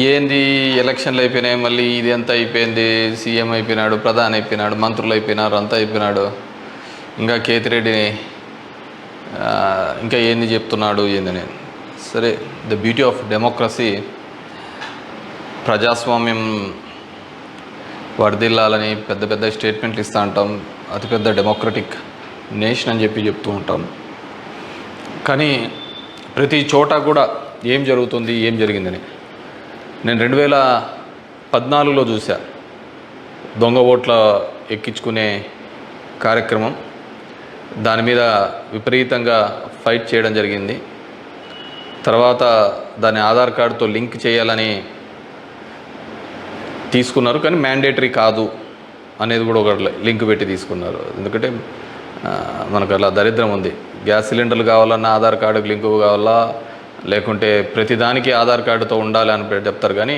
ఏంది ఎలక్షన్లు అయిపోయినాయి, మళ్ళీ ఇది అంతా అయిపోయింది, సీఎం అయిపోయినాడు, ప్రధాని అయిపోయినాడు, మంత్రులు అయిపోయినారు, అంతా అయిపోయినాడు, ఇంకా కేతిరెడ్డిని ఇంకా ఏంది చెప్తున్నాడు ఏందని. సరే, ద బ్యూటీ ఆఫ్ డెమోక్రసీ, ప్రజాస్వామ్యం వర్ధిల్లాలని పెద్ద పెద్ద స్టేట్మెంట్లు ఇస్తూ ఉంటాం, అతిపెద్ద డెమోక్రటిక్ నేషన్ అని చెప్తూ ఉంటాం. కానీ ప్రతి చోట కూడా ఏం జరుగుతుంది, ఏం జరిగిందని నేను 2014లో చూసా. దొంగ ఓట్ల ఎక్కించుకునే కార్యక్రమం, దాని మీద విపరీతంగా ఫైట్ చేయడం జరిగింది. తర్వాత దాన్ని ఆధార్ కార్డుతో లింక్ చేయాలని తీసుకున్నారు, కానీ మ్యాండేటరీ కాదు అనేది కూడా ఒక లింక్ పెట్టి తీసుకున్నారు. ఎందుకంటే మనకు అలా దరిద్రం ఉంది. గ్యాస్ సిలిండర్లు కావాలన్నా ఆధార్ కార్డుకి లింకు కావాలా, లేకుంటే ప్రతిదానికి ఆధార్ కార్డుతో ఉండాలి అని చెప్తారు. కానీ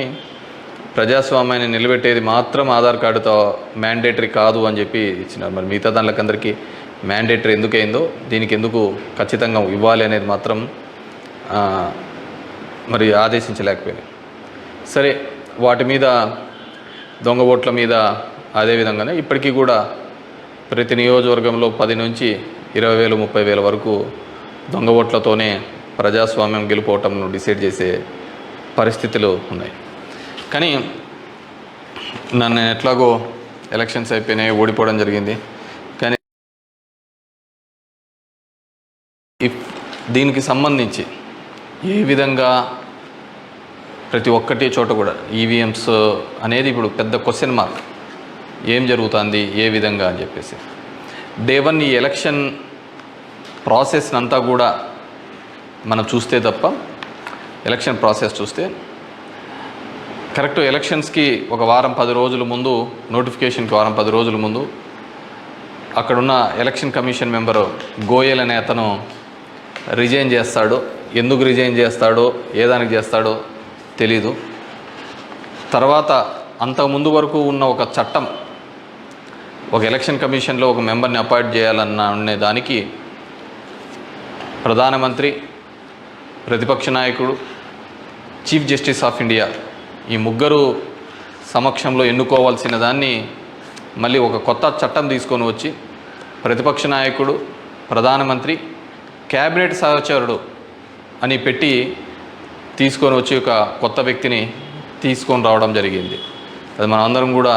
ప్రజాస్వామ్యాన్ని నిలబెట్టేది మాత్రం ఆధార్ కార్డుతో మ్యాండేటరీ కాదు అని చెప్పి ఇచ్చినారు. మరి మిగతా దానికందరికీ మ్యాండేటరీ ఎందుకైందో, దీనికి ఎందుకు ఖచ్చితంగా ఇవ్వాలి అనేది మాత్రం మరి ఆదేశించలేకపోయినాయి. సరే, వాటి మీద, దొంగ ఓట్ల మీద అదేవిధంగానే ఇప్పటికీ కూడా ప్రతి నియోజకవర్గంలో 10 నుంచి 20,000 30,000 వరకు దొంగ ఓట్లతోనే ప్రజాస్వామ్యం గెలుపోవటంను డిసైడ్ చేసే పరిస్థితులు ఉన్నాయి. కానీ నన్ను ఎట్లాగో ఎలక్షన్స్ అయిపోయినాయి, ఓడిపోవడం జరిగింది. కానీ దీనికి సంబంధించి ఏ విధంగా ప్రతి ఒక్కటి చోట కూడా ఈవీఎంస్ అనేది ఇప్పుడు పెద్ద క్వశ్చన్ మార్క్. ఏం జరుగుతుంది, ఏ విధంగా అని చెప్పేసి డే 1 ఈ ఎలక్షన్ ప్రాసెస్ అంతా కూడా మనం చూస్తే తప్ప, ఎలక్షన్ ప్రాసెస్ చూస్తే కరెక్ట్ ఎలక్షన్స్కి ఒక వారం 10 రోజుల ముందు, నోటిఫికేషన్కి వారం 10 రోజుల ముందు అక్కడున్న ఎలక్షన్ కమిషన్ మెంబరు గోయల్ అనే అతను రిజైన్ చేస్తాడు. ఎందుకు రిజైన్ చేస్తాడో, ఏ దానికి చేస్తాడో తెలీదు. తర్వాత అంతకుముందు వరకు ఉన్న ఒక చట్టం, ఒక ఎలక్షన్ కమిషన్లో ఒక మెంబర్ని అపాయింట్ చేయాలన్న అనే దానికి ప్రధానమంత్రి, ప్రతిపక్ష నాయకుడు, చీఫ్ జస్టిస్ ఆఫ్ ఇండియా ఈ ముగ్గురు సమక్షంలో ఎన్నుకోవాల్సిన దాన్ని మళ్ళీ ఒక కొత్త చట్టం తీసుకొని వచ్చి ప్రతిపక్ష నాయకుడు, ప్రధానమంత్రి, క్యాబినెట్ సహచరుడు అని పెట్టి తీసుకొని వచ్చి ఒక కొత్త వ్యక్తిని తీసుకొని రావడం జరిగింది. అది మనం అందరం కూడా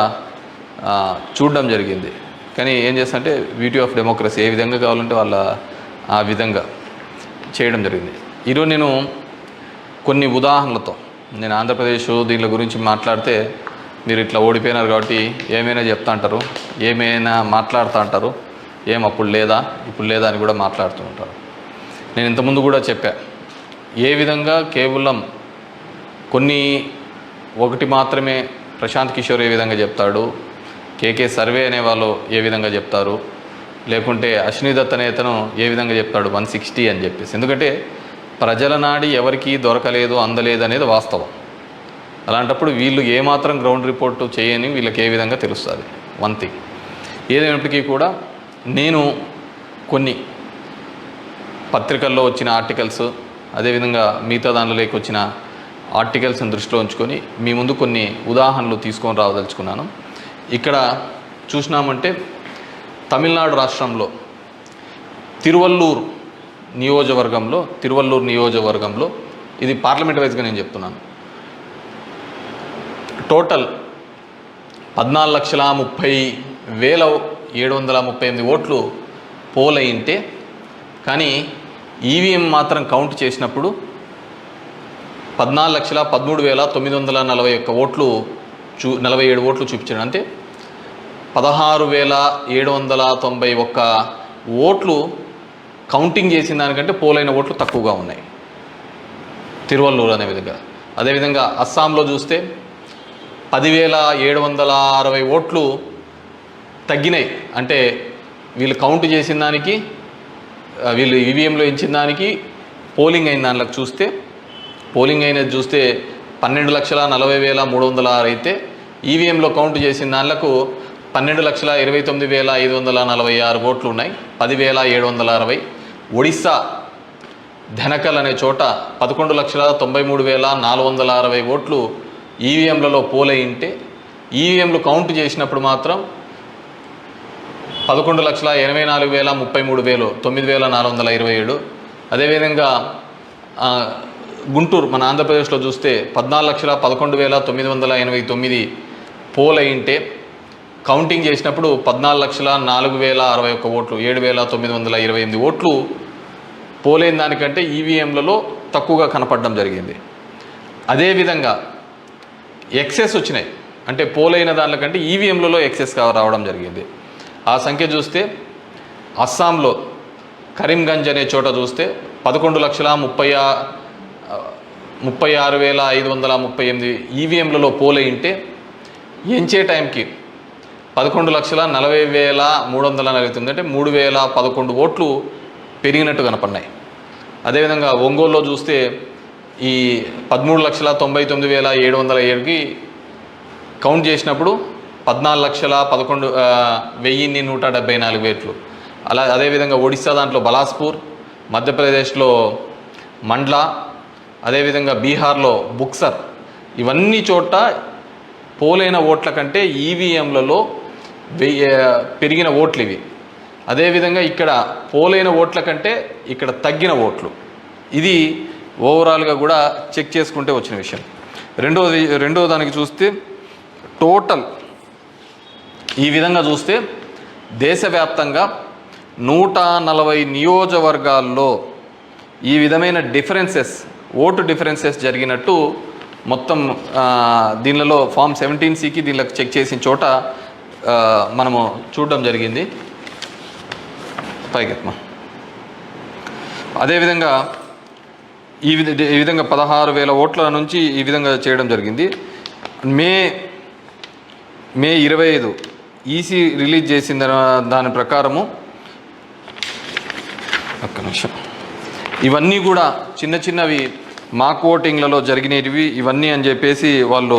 చూడడం జరిగింది. కానీ ఏం చేస్తారంటే బ్యూటీ ఆఫ్ డెమోక్రసీ, ఏ విధంగా కావాలంటే వాళ్ళ ఆ విధంగా చేయడం జరిగింది. ఈరోజు నేను కొన్ని ఉదాహరణలతో, నేను ఆంధ్రప్రదేశ్ దీని గురించి మాట్లాడితే మీరు ఇట్లా ఓడిపోయినారు కాబట్టి ఏమైనా చెప్తా అంటారు, ఏమైనా మాట్లాడుతూ అంటారు, ఏం అప్పుడు లేదా ఇప్పుడు లేదా అని కూడా మాట్లాడుతూ ఉంటారు. నేను ఇంతకుముందు కూడా చెప్పా, ఏ విధంగా కేవలం ఒకటి మాత్రమే ప్రశాంత్ కిషోర్ ఏ విధంగా చెప్తాడు, కేకే సర్వే అనే వాళ్ళు ఏ విధంగా చెప్తారు, లేకుంటే అశ్విని దత్ అనే అతను ఏ విధంగా చెప్తాడు 160 అని చెప్పేసి. ఎందుకంటే ప్రజల నాడి ఎవరికి దొరకలేదు, అందలేదు అనేది వాస్తవం. అలాంటప్పుడు వీళ్ళు ఏమాత్రం గ్రౌండ్ రిపోర్టు చేయని వీళ్ళకి ఏ విధంగా తెలుస్తుంది. వన్ థింగ్ ఏదైనప్పటికీ కూడా నేను కొన్ని పత్రికల్లో వచ్చిన ఆర్టికల్స్, అదేవిధంగా మిగతా దానిలోకి వచ్చిన ఆర్టికల్స్ని దృష్టిలో ఉంచుకొని మీ ముందు కొన్ని ఉదాహరణలు తీసుకొని రావదలుచుకున్నాను. ఇక్కడ చూసినామంటే తమిళనాడు రాష్ట్రంలో తిరువల్లూరు నియోజకవర్గంలో ఇది పార్లమెంట్ వైజ్గా నేను చెప్తున్నాను, టోటల్ 14,30,738 ఓట్లు పోల్ అయింటే, కానీ ఈవీఎం మాత్రం కౌంట్ చేసినప్పుడు 14,13,941 ఓట్లు 47 ఓట్లు చూపించాడు. అంటే 16,791 ఓట్లు కౌంటింగ్ చేసిన దానికంటే పోలైన ఓట్లు తక్కువగా ఉన్నాయి తిరువల్లూరు అనే విధంగా. అదేవిధంగా అస్సాంలో చూస్తే 10,760 ఓట్లు తగ్గినాయి. అంటే వీళ్ళు కౌంట్ చేసిన దానికి, వీళ్ళు ఈవీఎంలో ఇచ్చిన దానికి పోలింగ్ అయిన దానిలోకి చూస్తే, పోలింగ్ అయినది చూస్తే 12,40,306 అయితే ఈవీఎంలో కౌంట్ చేసిన దానిలకు 12,29,546 ఓట్లు ఉన్నాయి, 10,760. ఒడిస్సా ధనకల్ అనే చోట 11,93,460 ఓట్లు ఈవీఎంలలో పోలయింటే ఈవీఎంలు కౌంట్ చేసినప్పుడు మాత్రం 11,84,033 9,427. అదేవిధంగా గుంటూరు మన ఆంధ్రప్రదేశ్లో చూస్తే 14,11,989 పోలయింటే కౌంటింగ్ చేసినప్పుడు 14,04,061 ఓట్లు 7,928 ఓట్లు పోలైన దానికంటే ఈవీఎంలలో తక్కువగా కనపడడం జరిగింది. అదేవిధంగా ఎక్సెస్ వచ్చినాయి, అంటే పోలైన దానికంటే ఈవీఎంలలో ఎక్సెస్ రావడం జరిగింది. ఆ సంఖ్య చూస్తే అస్సాంలో కరీంగంజ్ అనే చోట చూస్తే 11,36,538 ఈవీఎంలలో పోలయింటే ఎంచే టైంకి 11,40,349 అంటే 3,011 ఓట్లు పెరిగినట్టు కనపడినాయి. అదేవిధంగా ఒంగోలులో చూస్తే ఈ 13,99,707కి కౌంట్ చేసినప్పుడు 14,11,174 ఓట్లు. అదేవిధంగా ఒడిశా దాంట్లో బలాస్పూర్, మధ్యప్రదేశ్లో మండ్లా, అదేవిధంగా బీహార్లో బుక్సర్, ఇవన్నీ చోట పోలైన ఓట్ల కంటే ఈవీఎంలలో పెరిగిన ఓట్లు ఇవి. అదేవిధంగా ఇక్కడ పోలైన ఓట్ల కంటే ఇక్కడ తగ్గిన ఓట్లు. ఇది ఓవరాల్గా కూడా చెక్ చేసుకుంటే వచ్చిన విషయం. రెండో దానికి చూస్తే టోటల్ ఈ విధంగా చూస్తే దేశవ్యాప్తంగా 140 నియోజకవర్గాల్లో ఈ విధమైన ఓటు డిఫరెన్సెస్ జరిగినట్టు మొత్తం దీనిలో ఫామ్ 17సికి దీనిలోకి చెక్ చేసిన చోట మనము చూడడం జరిగింది. పైకెత్మా. అదేవిధంగా ఈ విధంగా 16,000 ఓట్ల నుంచి ఈ విధంగా చేయడం జరిగింది. మే 25 ఈసీ రిలీజ్ చేసిన దాని ప్రకారము ఒక్క నిమిషం, ఇవన్నీ కూడా చిన్నవి మాక్ ఓటింగ్లలో జరిగినవి ఇవన్నీ అని చెప్పేసి వాళ్ళు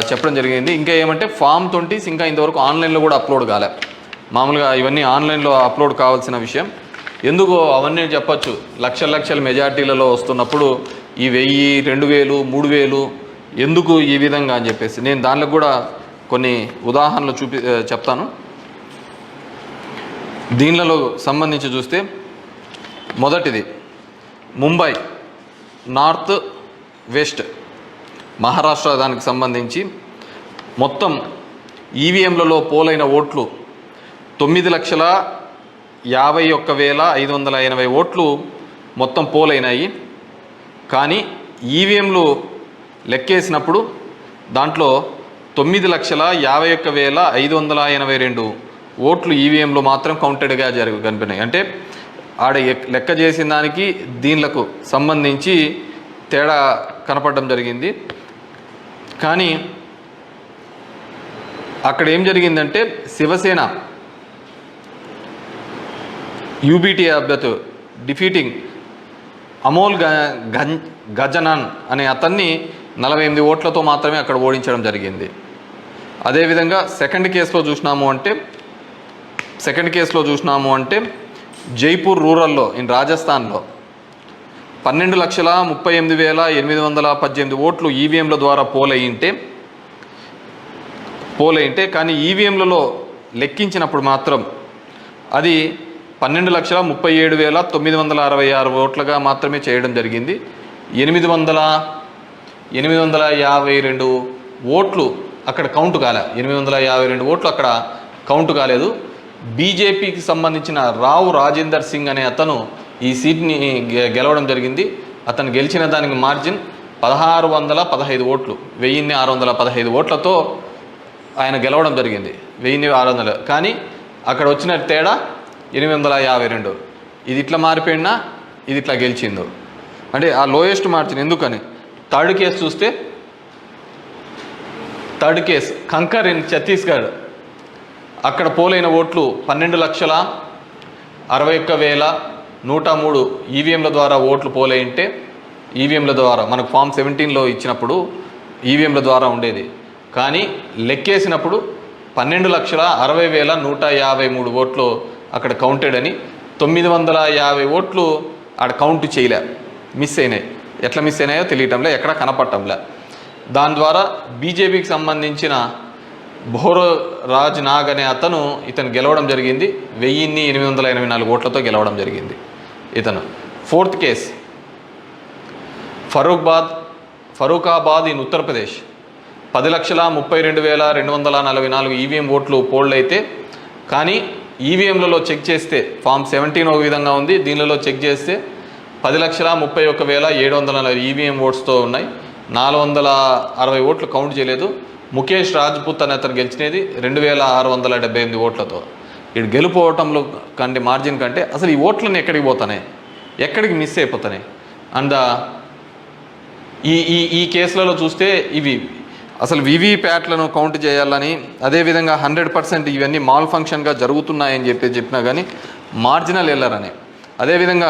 చెప్పడం జరిగింది. ఇంకా ఏమంటే ఫామ్ 20 ఇంకా ఇంతవరకు ఆన్లైన్లో కూడా అప్లోడ్ కాలే. మామూలుగా ఇవన్నీ ఆన్లైన్లో అప్లోడ్ కావాల్సిన విషయం. ఎందుకు అవన్నీ చెప్పచ్చు, లక్షల మెజార్టీలలో వస్తున్నప్పుడు ఈ 1000, 2000, 3000 ఎందుకు ఈ విధంగా అని చెప్పేసి నేను దానిలో కూడా కొన్ని ఉదాహరణలు చెప్తాను. దీనిలో సంబంధించి చూస్తే మొదటిది ముంబై నార్త్ వెస్ట్ మహారాష్ట్ర దానికి సంబంధించి మొత్తం ఈవీఎంలలో పోలైన ఓట్లు 9,51,580 ఓట్లు మొత్తం పోలైనాయి. కానీ ఈవీఎంలు లెక్కేసినప్పుడు దాంట్లో 9,51,582 ఓట్లు ఈవీఎంలు మాత్రం కౌంటెడ్గా కనిపినాయి. అంటే ఆడ లెక్క చేసిన దానికి దీనిలకు సంబంధించి తేడా కనపడడం జరిగింది. కానీ అక్కడ ఏం జరిగిందంటే శివసేన యూబీటీ అభ్యర్థి డిఫీటింగ్ అమోల్ గజనన్ అనే అతన్ని 48 ఓట్లతో మాత్రమే అక్కడ ఓడించడం జరిగింది. అదేవిధంగా సెకండ్ కేసులో చూసినాము అంటే జైపూర్ రూరల్లో రాజస్థాన్లో 12,38,818 ఓట్లు ఈవీఎంల ద్వారా పోలయింటే కానీ ఈవీఎంలలో లెక్కించినప్పుడు మాత్రం అది 12,37,966 ఓట్లుగా మాత్రమే చేయడం జరిగింది. 852 ఓట్లు అక్కడ కౌంట్ కాలే. 852 ఓట్లు అక్కడ కౌంట్ కాలేదు. బీజేపీకి సంబంధించిన రావు రాజేందర్ సింగ్ అనే అతను ఈ సీట్ని గెలవడం జరిగింది. అతను గెలిచిన దానికి మార్జిన్ 1,615 ఓట్లు, 1,615 ఓట్లతో ఆయన గెలవడం జరిగింది. 1,600. కానీ అక్కడ వచ్చిన తేడా 852. ఇది ఇట్లా మారిపోయినా ఇది ఇట్లా గెలిచిందో అంటే ఆ లోయెస్ట్ మార్జిన్. ఎందుకని థర్డ్ కేసు చూస్తే కంకర్ ఇన్ ఛత్తీస్గఢ్ అక్కడ పోలైన ఓట్లు 12,61,103 ఈవీఎంల ద్వారా ఓట్లు పోలైంటే ఈవీఎంల ద్వారా మనకు ఫామ్ 17లో ఇచ్చినప్పుడు ఈవీఎంల ద్వారా ఉండేది. కానీ లెక్కేసినప్పుడు 12,60,153 ఓట్లు అక్కడ కౌంటెడ్ అని 950 ఓట్లు ఆడ కౌంట్ చేయలే, మిస్ అయినాయి. ఎట్లా మిస్ అయినాయో తెలియటంలే, ఎక్కడ కనపడటంలే. దాని ద్వారా బీజేపీకి సంబంధించిన బోరో రాజ్ నాగ్ అనే ఇతను గెలవడం జరిగింది. 1884 ఓట్లతో గెలవడం జరిగింది ఇతను. Fourth case Farrukhabad in Uttar Pradesh. 10,32,244 EVM ఓట్లు పోల్డ్ అయితే, కానీ ఈవీఎంలలో చెక్ చేస్తే ఫామ్ 17 ఒక విధంగా ఉంది, దీనిలో చెక్ చేస్తే 10,31,740 ఈవీఎం ఓట్స్తో ఉన్నాయి. 460 ఓట్లు కౌంట్ చేయలేదు. ముఖేష్ రాజ్పుత్ అనే అతను గెలిచినది 2,678 ఓట్లతో. ఇటు గెలుపోవటంలో కంటే మార్జిన్ కంటే అసలు ఈ ఓట్లను ఎక్కడికి పోతున్నాయి, ఎక్కడికి మిస్ అయిపోతున్నాయి. అండ్ ఈ కేసులలో చూస్తే ఇవి అసలు వీవీప్యాట్లను కౌంట్ చేయాలని, అదేవిధంగా 100% ఇవన్నీ మాల్ ఫంక్షన్గా జరుగుతున్నాయని చెప్పినా కానీ మార్జినల్ ఎర్రర్ అని, అదేవిధంగా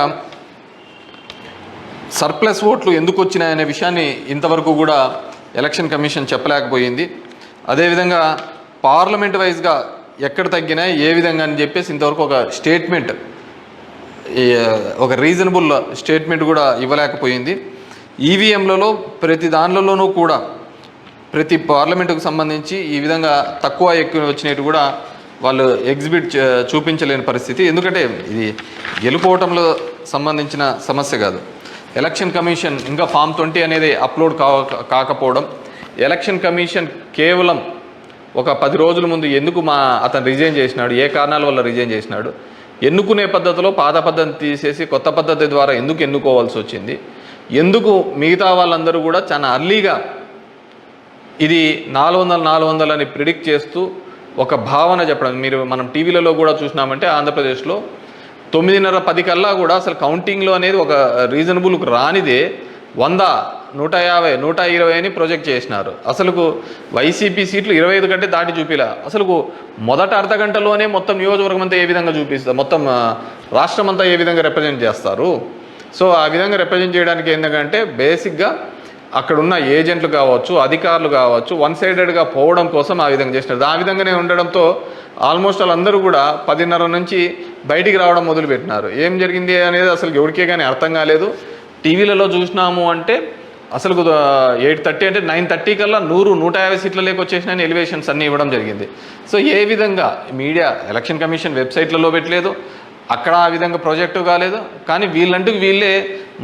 సర్ప్లస్ ఓట్లు ఎందుకు వచ్చినాయనే విషయాన్ని ఇంతవరకు కూడా ఎలక్షన్ కమిషన్ చెప్పలేకపోయింది. అదేవిధంగా పార్లమెంట్ వైజ్గా ఎక్కడ తగ్గినాయి ఏ విధంగా అని చెప్పేసి ఇంతవరకు ఒక స్టేట్మెంట్, ఒక రీజనబుల్ స్టేట్మెంట్ కూడా ఇవ్వలేకపోయింది. ఈవీఎంలలో ప్రతి దానిలోనూ కూడా ప్రతి పార్లమెంటుకు సంబంధించి ఈ విధంగా తక్కువ ఎక్కువ వచ్చినట్టు కూడా వాళ్ళు చూపించలేని పరిస్థితి. ఎందుకంటే ఇది గెలుపోవటంలో సంబంధించిన సమస్య కాదు. ఎలక్షన్ కమిషన్ ఇంకా ఫామ్ 20 అనేది అప్లోడ్ కాకపోవడం, ఎలక్షన్ కమిషన్ కేవలం ఒక 10 రోజుల ముందు ఎందుకు అతను రిజైన్ చేసినాడు, ఏ కారణాల వల్ల రిజైన్ చేసినాడు, ఎన్నుకునే పద్ధతిలో పాత పద్ధతిని తీసేసి కొత్త పద్ధతి ద్వారా ఎందుకు ఎన్నుకోవాల్సి వచ్చింది, ఎందుకు మిగతా వాళ్ళందరూ కూడా చాలా అర్లీగా ఇది 400 అని ప్రిడిక్ట్ చేస్తూ ఒక భావన చెప్పడం. మనం టీవీలలో కూడా చూసినామంటే ఆంధ్రప్రదేశ్లో 9:30-10 కల్లా కూడా అసలు కౌంటింగ్లో అనేది ఒక రీజనబుల్కు రానిదే 100, 150, 120 అని ప్రొజెక్ట్ చేసినారు. అసలుకు వైసీపీ సీట్లు 25 కంటే దాటి చూపిలా. అసలుకు మొదట అర్ధ గంటలోనే మొత్తం నియోజకవర్గం అంతా ఏ విధంగా చూపిస్తారు, మొత్తం రాష్ట్రం అంతా ఏ విధంగా రిప్రజెంట్ చేస్తారు. సో ఆ విధంగా రిప్రజెంట్ చేయడానికి ఏంటంటే బేసిక్గా అక్కడున్న ఏజెంట్లు కావచ్చు, అధికారులు కావచ్చు, వన్ సైడెడ్గా పోవడం కోసం ఆ విధంగా చేసినారు. ఆ విధంగానే ఉండడంతో ఆల్మోస్ట్ వాళ్ళందరూ కూడా 10:30 నుంచి బయటికి రావడం మొదలుపెట్టినారు. ఏం జరిగింది అనేది అసలు ఎవరికే కానీ అర్థం కాలేదు. టీవీలలో చూసినాము అంటే అసలు 8:30 అంటే 9:30 కల్లా 100-150 సీట్ల లేకొచ్చేసినాయని ఎలివేషన్స్ అన్నీ ఇవ్వడం జరిగింది. సో ఏ విధంగా మీడియా ఎలక్షన్ కమిషన్ వెబ్సైట్లలో పెట్టలేదు, అక్కడ ఆ విధంగా ప్రాజెక్టు కాలేదు. కానీ వీళ్ళే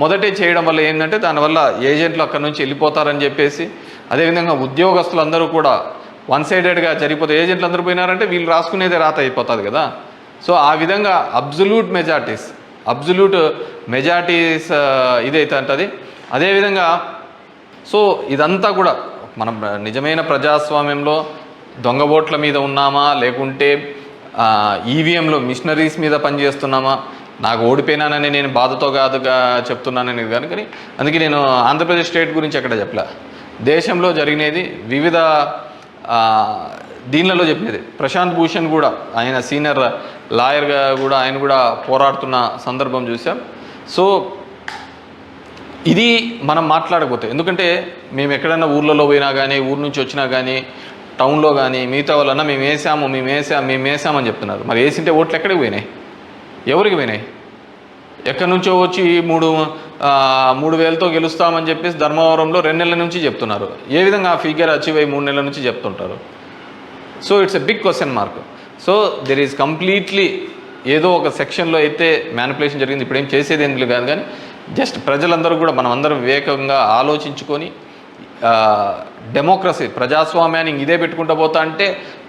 మొదటే చేయడం వల్ల ఏంటంటే దానివల్ల ఏజెంట్లు అక్కడ నుంచి వెళ్ళిపోతారని చెప్పేసి, అదేవిధంగా ఉద్యోగస్తులందరూ కూడా వన్ సైడెడ్గా జరిగిపోతే ఏజెంట్లు అందరూ పోయినారంటే వీళ్ళు రాసుకునేదే రాత అయిపోతుంది కదా. సో ఆ విధంగా అబ్జల్యూట్ మెజారిటీస్ ఇదైతే అంటది. అదేవిధంగా సో ఇదంతా కూడా మనం నిజమైన ప్రజాస్వామ్యంలో దొంగ ఓట్ల మీద ఉన్నామా, లేకుంటే ఈవీఎంలో మిషనరీస్ మీద పనిచేస్తున్నామా, నాకు ఓడిపోయినానని నేను బాధతో కాదుగా చెప్తున్నానని కానీ అందుకే నేను ఆంధ్రప్రదేశ్ స్టేట్ గురించి ఎక్కడ చెప్పలే. దేశంలో జరిగినది వివిధ దీనిలలో చెప్పినది. ప్రశాంత్ భూషణ్ కూడా ఆయన సీనియర్ లాయర్గా కూడా ఆయన కూడా పోరాడుతున్న సందర్భం చూసాం. సో ఇది మనం మాట్లాడకపోతే, ఎందుకంటే మేము ఎక్కడైనా ఊర్లలో పోయినా కానీ, ఊరు నుంచి వచ్చినా కానీ, టౌన్లో కానీ మిగతా వాళ్ళన్నా మేము వేసామని చెప్తున్నారు. మరి వేసింటే ఓట్లు ఎక్కడికి పోయినాయి, ఎవరికి పోయినాయి? ఎక్కడి నుంచో వచ్చి 3,000తో గెలుస్తామని చెప్పేసి ధర్మవరంలో 2 నెలల నుంచి చెప్తున్నారు. ఏ విధంగా ఆ ఫిగర్ అచీవ్ అయ్యి 3 నెలల నుంచి చెప్తుంటారు? So it's a big question mark. So there is completely ఏదో ఒక సెక్షన్లో అయితే మ్యానిపులేషన్ జరిగింది. ఇప్పుడు ఏం చేసేది ఎందుకు కాదు, కానీ జస్ట్ ప్రజలందరూ కూడా మనం అందరం వివేకంగా ఆలోచించుకొని డెమోక్రసీ ప్రజాస్వామ్యాన్ని ఇదే పెట్టుకుంటూ పోతా అంటే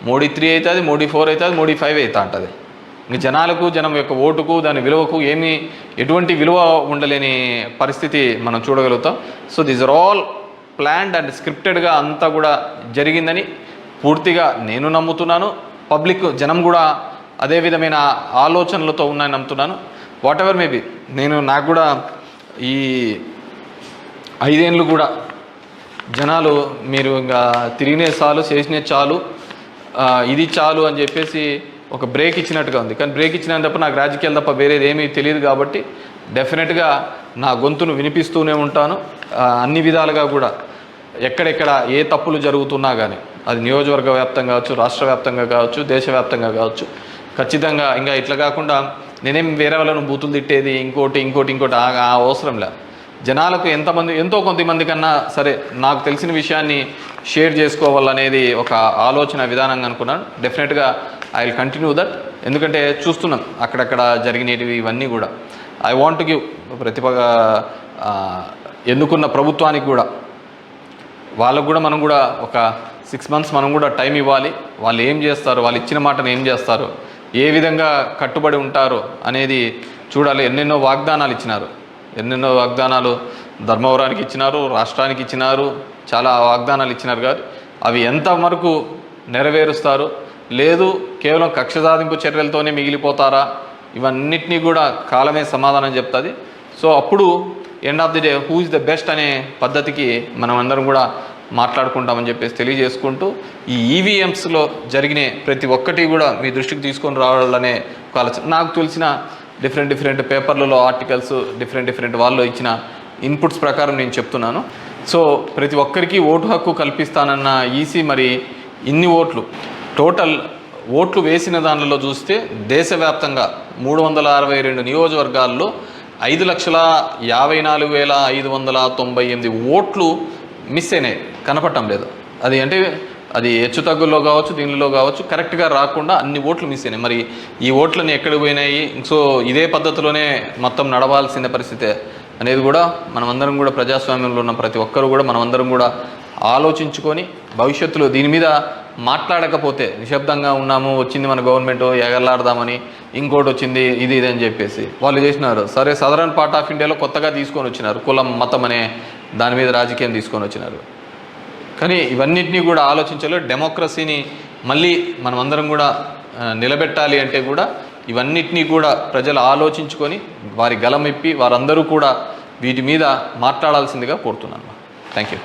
మోడీ 3 అవుతుంది, మోడీ 4 అవుతుంది, మోడీ 5 అవుతా ఉంటుంది. ఇంక జనం యొక్క ఓటుకు దాని విలువకు ఎటువంటి విలువ ఉండలేని పరిస్థితి మనం చూడగలుగుతాం. So these are all planned and స్క్రిప్టెడ్గా అంతా కూడా జరిగిందని పూర్తిగా నేను నమ్ముతున్నాను. పబ్లిక్ జనం కూడా అదే విధమైన ఆలోచనలతో ఉన్నాయని నమ్ముతున్నాను. వాట్ ఎవర్ మేబీ నాకు కూడా ఈ 5 ఏళ్ళు కూడా జనాలు మీరు ఇంకా తిరిగినే చాలు, చేసినే చాలు, ఇది చాలు అని చెప్పేసి ఒక బ్రేక్ ఇచ్చినట్టుగా ఉంది. కానీ బ్రేక్ ఇచ్చినంత తప్ప నాకు రాజకీయాలు తప్ప వేరేది ఏమీ తెలియదు కాబట్టి డెఫినెట్గా నా గొంతును వినిపిస్తూనే ఉంటాను. అన్ని విధాలుగా కూడా ఎక్కడెక్కడ ఏ తప్పులు జరుగుతున్నా కానీ, అది నియోజకవర్గ వ్యాప్తంగా కావచ్చు, రాష్ట్ర వ్యాప్తంగా కావచ్చు, దేశవ్యాప్తంగా కావచ్చు, ఖచ్చితంగా ఇంకా ఇట్లా కాకుండా నేనేం వేరే వాళ్ళను బూతులు తిట్టేది ఇంకోటి ఆ అవసరం లే. జనాలకు ఎంతో కొంతమంది కన్నా సరే నాకు తెలిసిన విషయాన్ని షేర్ చేసుకోవాలనేది ఒక ఆలోచన విధానంగా అనుకున్నాను. డెఫినెట్గా ఐ విల్ కంటిన్యూ దట్. ఎందుకంటే చూస్తున్నాం అక్కడక్కడ జరిగినవి ఇవన్నీ కూడా. ఐ వాంట్ టు గివ్ ఎన్నుకున్న ప్రభుత్వానికి కూడా వాళ్ళకు కూడా మనం కూడా ఒక 6 months మనం కూడా టైం ఇవ్వాలి. వాళ్ళు ఏం చేస్తారు, వాళ్ళు ఇచ్చిన మాటను ఏం చేస్తారు, ఏ విధంగా కట్టుబడి ఉంటారు అనేది చూడాలి. ఎన్నెన్నో వాగ్దానాలు ధర్మవరానికి ఇచ్చినారు, రాష్ట్రానికి ఇచ్చినారు, చాలా వాగ్దానాలు ఇచ్చినారు. కానీ అవి ఎంతవరకు నెరవేరుస్తారు, లేదు కేవలం కక్ష సాధింపు చర్యలతోనే మిగిలిపోతారా, ఇవన్నిటినీ కూడా కాలమే సమాధానం చెప్తుంది. సో అప్పుడు end of the day who is the best అనే పద్ధతికి మనం అందరం కూడా మాట్లాడుకుంటామని చెప్పేసి తెలియజేసుకుంటూ, ఈ ఈవీఎంస్లో జరిగిన ప్రతి ఒక్కటి కూడా మీ దృష్టికి తీసుకొని రావాలనే ఒక ఆలోచన. నాకు తెలిసిన డిఫరెంట్ పేపర్లలో ఆర్టికల్స్ డిఫరెంట్ వాళ్ళు ఇచ్చిన ఇన్పుట్స్ ప్రకారం నేను చెప్తున్నాను. సో ప్రతి ఒక్కరికి ఓటు హక్కు కల్పిస్తానన్న ఈసీ మరి ఇన్ని టోటల్ ఓట్లు వేసిన దానిలో చూస్తే దేశవ్యాప్తంగా 362 నియోజకవర్గాల్లో 5,54,598 ఓట్లు మిస్ అయినాయి, కనపడటం లేదు. అది అంటే అది హెచ్చు తగ్గుల్లో కావచ్చు, దీనిలో కావచ్చు, కరెక్ట్గా రాకుండా అన్ని ఓట్లు మిస్ అయినాయి. మరి ఈ ఓట్లని ఎక్కడికి పోయినాయి? సో ఇదే పద్ధతిలోనే మొత్తం నడవాల్సిన పరిస్థితే అనేది కూడా మనమందరం కూడా ప్రజాస్వామ్యంలో ఉన్న ప్రతి ఒక్కరు కూడా మనమందరం కూడా ఆలోచించుకొని భవిష్యత్తులో దీని మీద మాట్లాడకపోతే నిశ్శబ్దంగా ఉన్నాము, వచ్చింది మన గవర్నమెంట్ ఎగలాడదామని, ఇంకోటి వచ్చింది ఇది అని చెప్పేసి వాళ్ళు చేసినారు. సరే, సదరన్ పార్ట్ ఆఫ్ ఇండియాలో కొత్తగా తీసుకొని వచ్చినారు, కులం మతం అనే దాని మీద రాజకీయం తీసుకొని వచ్చినారు. కానీ ఇవన్నిటినీ కూడా ఆలోచించాలి. డెమోక్రసీని మళ్ళీ మనమందరం కూడా నిలబెట్టాలి అంటే కూడా ఇవన్నిటినీ కూడా ప్రజలు ఆలోచించుకొని వారి గలమిప్పి వారందరూ కూడా వీటి మీద మాట్లాడాల్సిందిగా కోరుతున్నాను. Thank you.